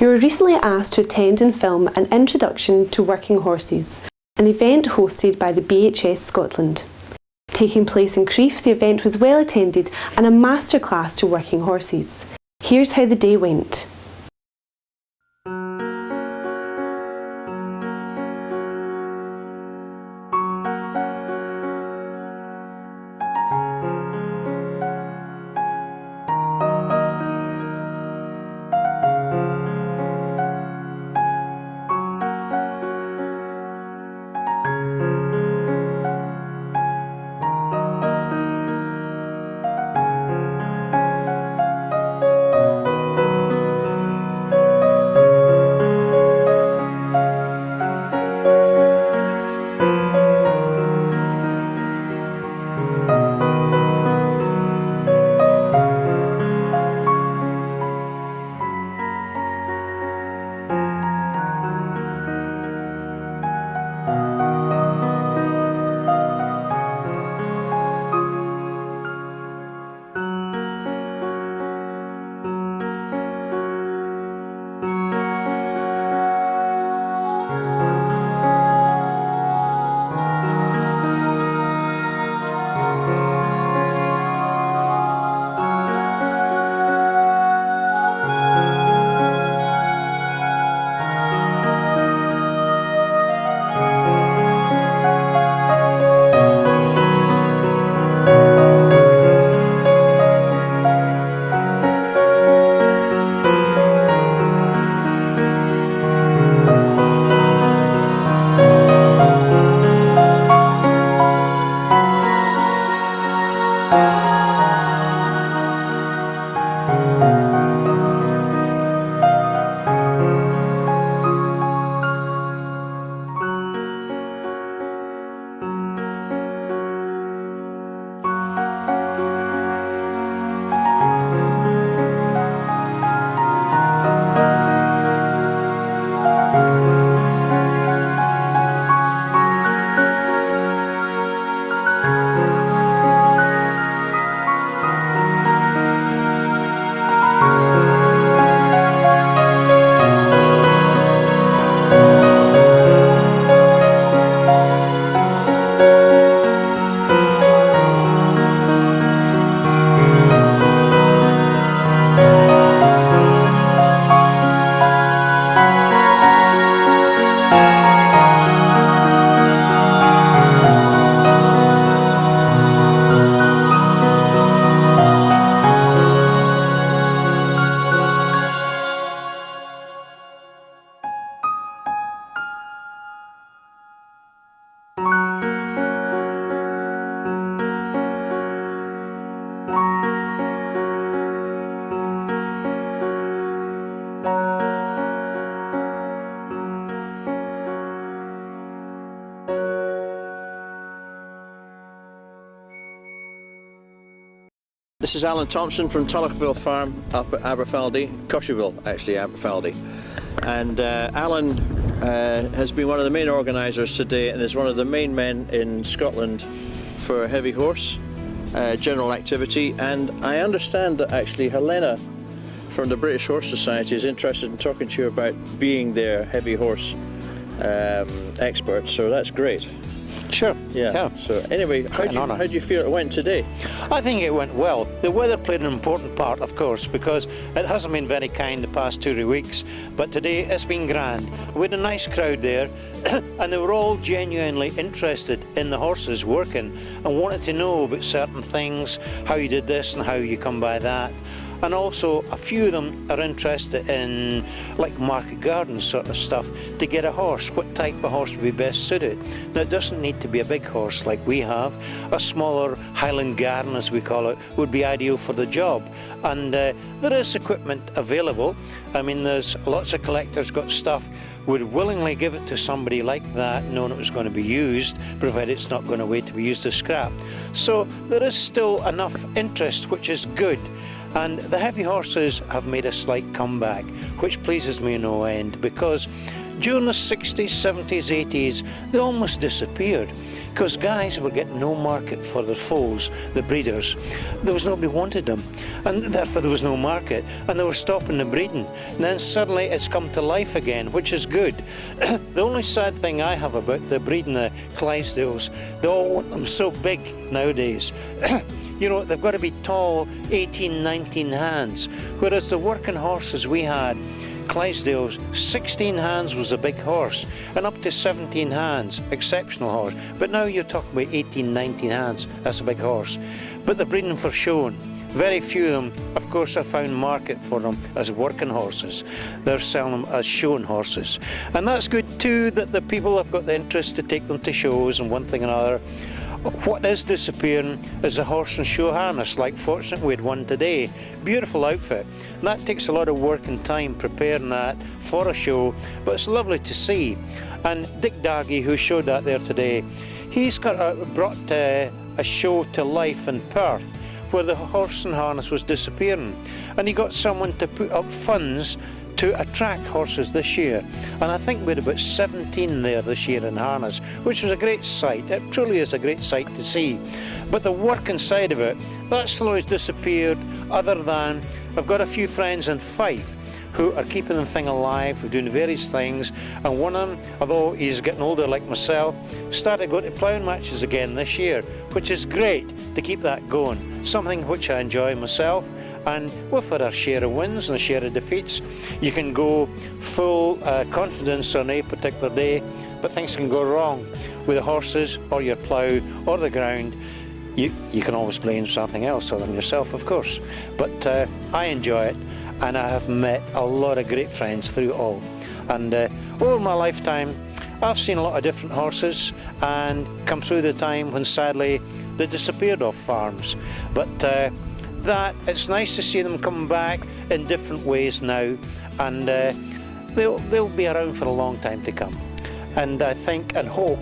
We were recently asked to attend and film an introduction to Working Horses, an event hosted by the BHS Scotland. Taking place in Crieff, the event was well attended and a masterclass to working horses. Here's how the day went. This is Alan Thompson from Tullochville Farm up at Aberfeldy, Cosherville actually, Aberfeldy. And Alan has been one of the main organisers today and is one of the main men in Scotland for heavy horse general activity. And I understand that actually Helena from the British Horse Society is interested in talking to you about being their heavy horse expert, so that's great. Sure. Yeah. So anyway, how do you feel it went today? I think it went well. The weather played an important part, of course, because it hasn't been very kind the past 2 weeks, but today it's been grand. We had a nice crowd there and they were all genuinely interested in the horses working and wanted to know about certain things, how you did this and how you come by that. And also a few of them are interested in like market garden sort of stuff to get a horse. What type of horse would be best suited? Now it doesn't need to be a big horse like we have. A smaller Highland Garden, as we call it, would be ideal for the job. And there is equipment available. I mean, there's lots of collectors got stuff, would willingly give it to somebody like that knowing it was going to be used, provided it's not going to wait to be used as scrap. So there is still enough interest, which is good. And the heavy horses have made a slight comeback, which pleases me no end, because during the 60s, 70s, 80s, they almost disappeared. because guys were getting no market for their foals, the breeders. There was nobody wanted them, and therefore there was no market, and they were stopping the breeding. And then suddenly it's come to life again, which is good. The only sad thing I have about the breeding the Clydesdales, they all want them so big nowadays. You know, they've got to be tall, 18, 19 hands, whereas the working horses we had, Clydesdales, 16 hands was a big horse, and up to 17 hands, exceptional horse. But now you're talking about 18, 19 hands, that's a big horse. But they're breeding for showing. Very few of them, of course, have found market for them as working horses. They're selling them as showing horses. And that's good too, that the people have got the interest to take them to shows and one thing and another. What is disappearing is a horse and show harness, like fortunately we had one today. Beautiful outfit. And that takes a lot of work and time preparing that for a show, but it's lovely to see. And Dick Dargy, who showed that there today, he's brought a show to life in Perth where the horse and harness was disappearing. And he got someone to put up funds to attract horses this year, and I think we had about 17 there this year in harness, which was a great sight. It truly is a great sight to see. But the work inside of it, that slowly has disappeared, other than I've got a few friends in Fife who are keeping the thing alive, who are doing various things, and one of them, although he's getting older like myself, started going to ploughing matches again this year, which is great to keep that going, something which I enjoy myself. And we've had our share of wins and a share of defeats. You can go full confidence on a particular day, but things can go wrong with the horses or your plough or the ground. You can always blame something else other than yourself, of course. But I enjoy it, and I have met a lot of great friends through it all. And over my lifetime, I've seen a lot of different horses and come through the time when sadly they disappeared off farms. But that it's nice to see them come back in different ways now, and they'll be around for a long time to come. And I think and hope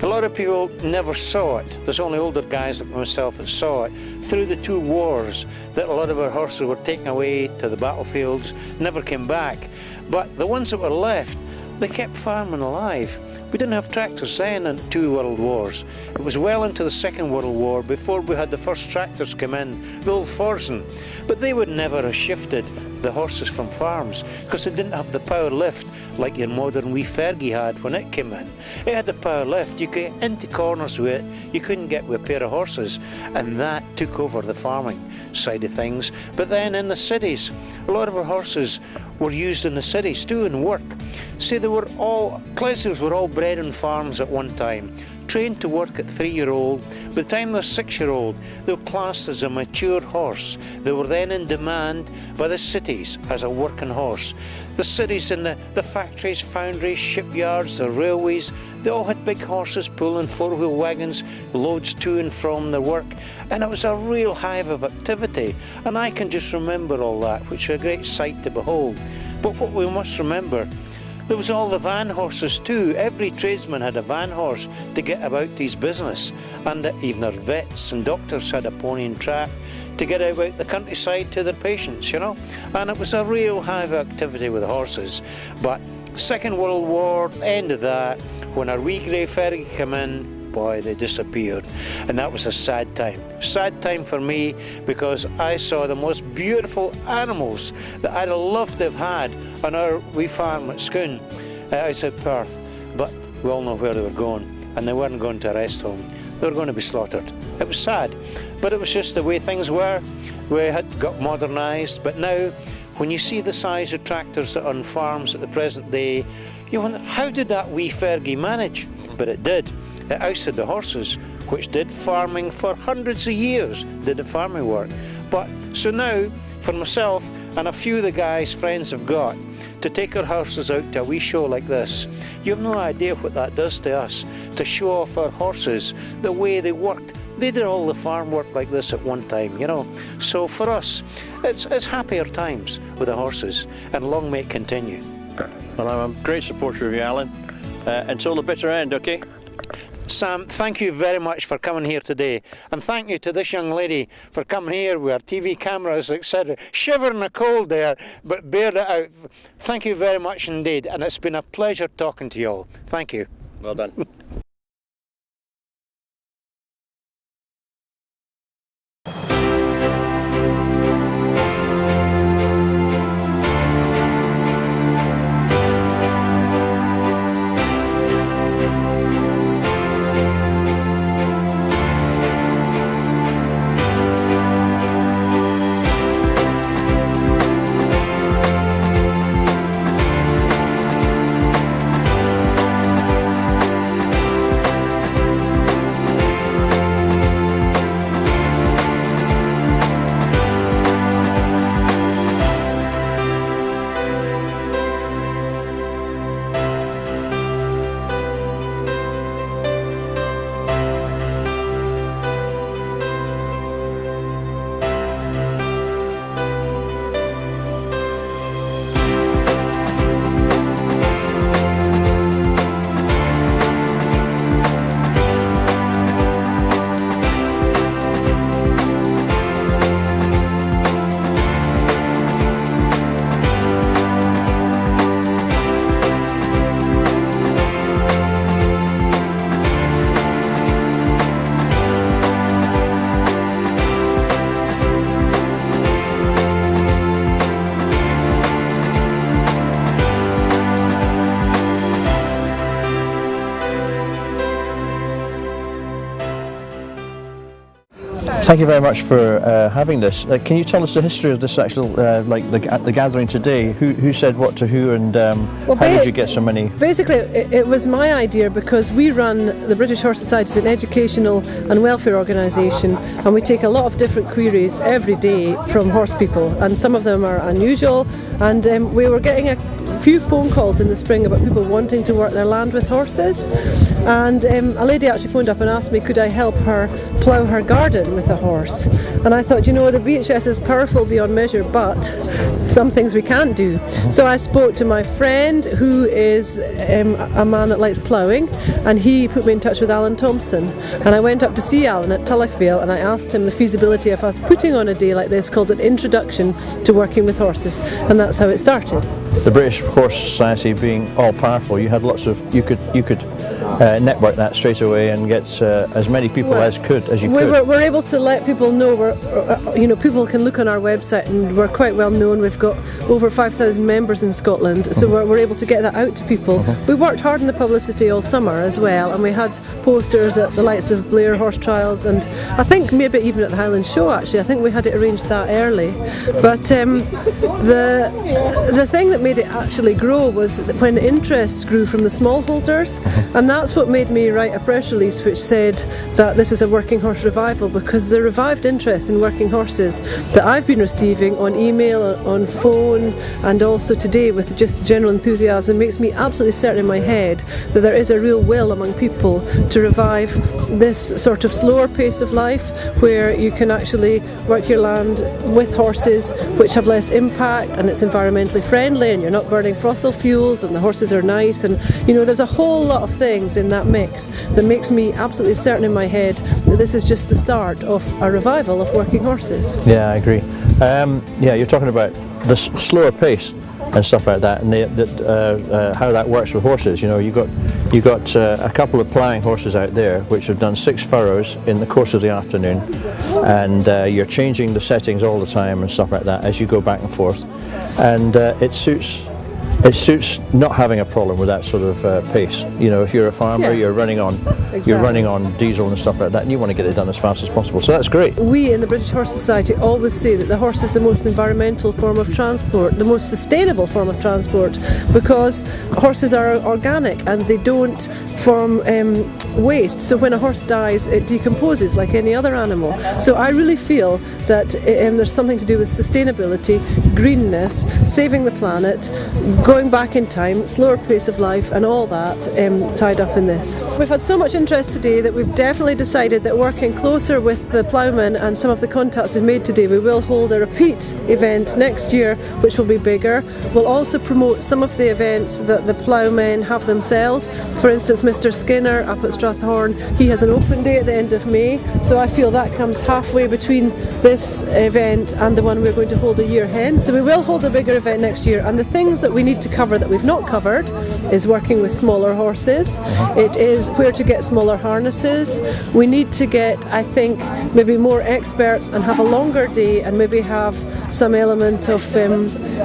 a lot of people never saw it. There's only older guys like myself that saw it through the two wars, that a lot of our horses were taken away to the battlefields, never came back. But the ones that were left, they kept farming alive. We didn't have tractors then in 2 world wars. It was well into the Second World War before we had the first tractors come in, the old Forsen. But they would never have shifted the horses from farms because they didn't have the power lift like your modern wee Fergie had when it came in. It had the power lift. You could get into corners with it. You couldn't get with a pair of horses, and that took over the farming side of things. But then in the cities, a lot of our horses were used in the cities too in work. See, Clydesdales were all bred in farms at one time, trained to work at 3-year-old. By the time they're 6-year-old, they were classed as a mature horse. They were then in demand by the cities as a working horse. The cities and the factories, foundries, shipyards, the railways, they all had big horses pulling 4-wheel wagons, loads to and from their work. And it was a real hive of activity. And I can just remember all that, which was a great sight to behold. But what we must remember, there was all the van horses too. Every tradesman had a van horse to get about his business. And even our vets and doctors had a pony and trap to get out the countryside to their patients, you know. And it was a real hive of activity with the horses. But Second World War, end of that, when our wee grey Fergie came in, boy, they disappeared. And that was a sad time. Sad time for me, because I saw the most beautiful animals that I'd have loved to have had on our wee farm at Scone, outside Perth. But we all know where they were going, and they weren't going to a rest home. They were going to be slaughtered. It was sad, but it was just the way things were. We had got modernised, but now, when you see the size of tractors that are on farms at the present day, you wonder, how did that wee Fergie manage? But it did. It ousted the horses, which did farming for hundreds of years, did the farming work. But, so now, for myself and a few of the guys friends have got, to take our horses out to a wee show like this, you have no idea what that does to us, to show off our horses, the way they worked. They did all the farm work like this at one time, you know. So for us, it's happier times with the horses, and long may it continue. Well, I'm a great supporter of you, Alan, until the bitter end, okay? Sam, thank you very much for coming here today, and thank you to this young lady for coming here with our TV cameras, etc. Shivering the cold there, but bear it out. Thank you very much indeed, and it's been a pleasure talking to you all. Thank you. Well done. Thank you very much for having this. Can you tell us the history of this actual, like the gathering today? Who said what to who, and how did you get so many? Basically, it was my idea because we run the British Horse Society as an educational and welfare organisation, and we take a lot of different queries every day from horse people, and some of them are unusual, and we were getting a few phone calls in the spring about people wanting to work their land with horses, and a lady actually phoned up and asked me could I help her plough her garden with a horse, and I thought, you know, the BHS is powerful beyond measure, but some things we can't do. So I spoke to my friend who is a man that likes ploughing, and he put me in touch with Alan Thompson, and I went up to see Alan at Tullochvale and I asked him the feasibility of us putting on a day like this called an introduction to working with horses, and that's how it started. The British Horse Society being all powerful, you had lots of, you could network that straight away and get as many people as you could. We're able to let people know. People can look on our website, and we're quite well known. We've got over 5,000 members in Scotland, so we're able to get that out to people. We worked hard in the publicity all summer as well, and we had posters at the likes of Blair Horse Trials, and I think maybe even at the Highland Show. Actually, I think we had it arranged that early. But the thing that made it actually grow was when interest grew from the smallholders, and that's what made me write a press release which said that this is a working horse revival, because the revived interest in working horses that I've been receiving on email, on phone, and also today with just general enthusiasm makes me absolutely certain in my head that there is a real will among people to revive this sort of slower pace of life where you can actually work your land with horses which have less impact, and it's environmentally friendly, and you're not burning fossil fuels, and the horses are nice, and you know, there's a whole lot of things in that mix that makes me absolutely certain in my head that this is just the start of a revival of working horses. Yeah, I agree. You're talking about the slower pace and stuff like that, and how that works with horses. You know, you got a couple of ploughing horses out there which have done 6 furrows in the course of the afternoon, and you're changing the settings all the time and stuff like that as you go back and forth, and it suits not having a problem with that sort of pace. You know, if you're a farmer, you're running on diesel and stuff like that, and you want to get it done as fast as possible. So that's great. We in the British Horse Society always say that the horse is the most environmental form of transport, the most sustainable form of transport, because horses are organic and they don't form waste. So when a horse dies, it decomposes like any other animal. So I really feel that there's something to do with sustainability, greenness, saving the planet, going back in time, slower pace of life, and all that tied up in this. We've had so much interest today that we've definitely decided that working closer with the ploughmen and some of the contacts we've made today, we will hold a repeat event next year which will be bigger. We'll also promote some of the events that the ploughmen have themselves. For instance, Mr Skinner up at Strathhorn, he has an open day at the end of May, so I feel that comes halfway between this event and the one we're going to hold a year hence. So we will hold a bigger event next year, and the things that we need to cover that we've not covered is working with smaller horses. It is where to get smaller harnesses. We need to get, I think, maybe more experts and have a longer day, and maybe have some element of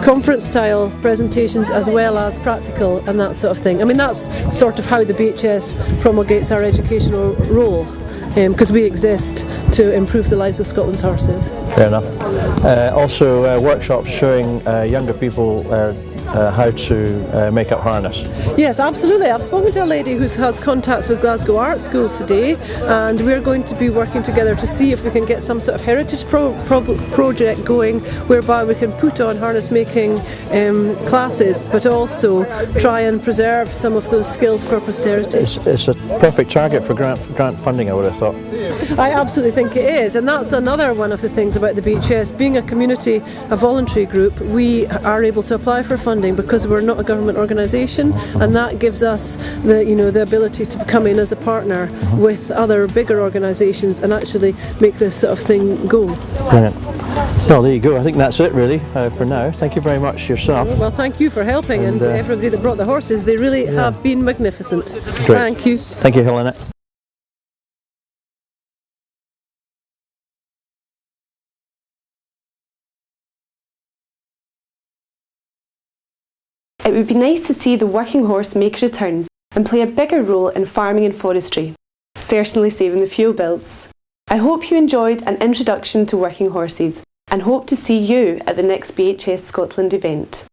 conference style presentations as well as practical and that sort of thing. I mean, that's sort of how the BHS promulgates our educational role, because we exist to improve the lives of Scotland's horses. Fair enough. Also workshops showing younger people how to make up harness. Yes, absolutely. I've spoken to a lady who has contacts with Glasgow Art School today, and we're going to be working together to see if we can get some sort of heritage project going whereby we can put on harness making classes, but also try and preserve some of those skills for posterity. It's a perfect target for grant funding, I would have thought. I absolutely think it is, and that's another one of the things about the BHS. Being a community, a voluntary group, we are able to apply for funding because we're not a government organisation, and that gives us the ability to come in as a partner with other bigger organisations and actually make this sort of thing go. Brilliant. Well, there you go. I think that's it really for now. Thank you very much yourself. Well, thank you for helping, and everybody that brought the horses. They really have been magnificent. Great. Thank you. Thank you, Helena. It would be nice to see the working horse make a return and play a bigger role in farming and forestry, certainly saving the fuel bills. I hope you enjoyed an introduction to working horses and hope to see you at the next BHS Scotland event.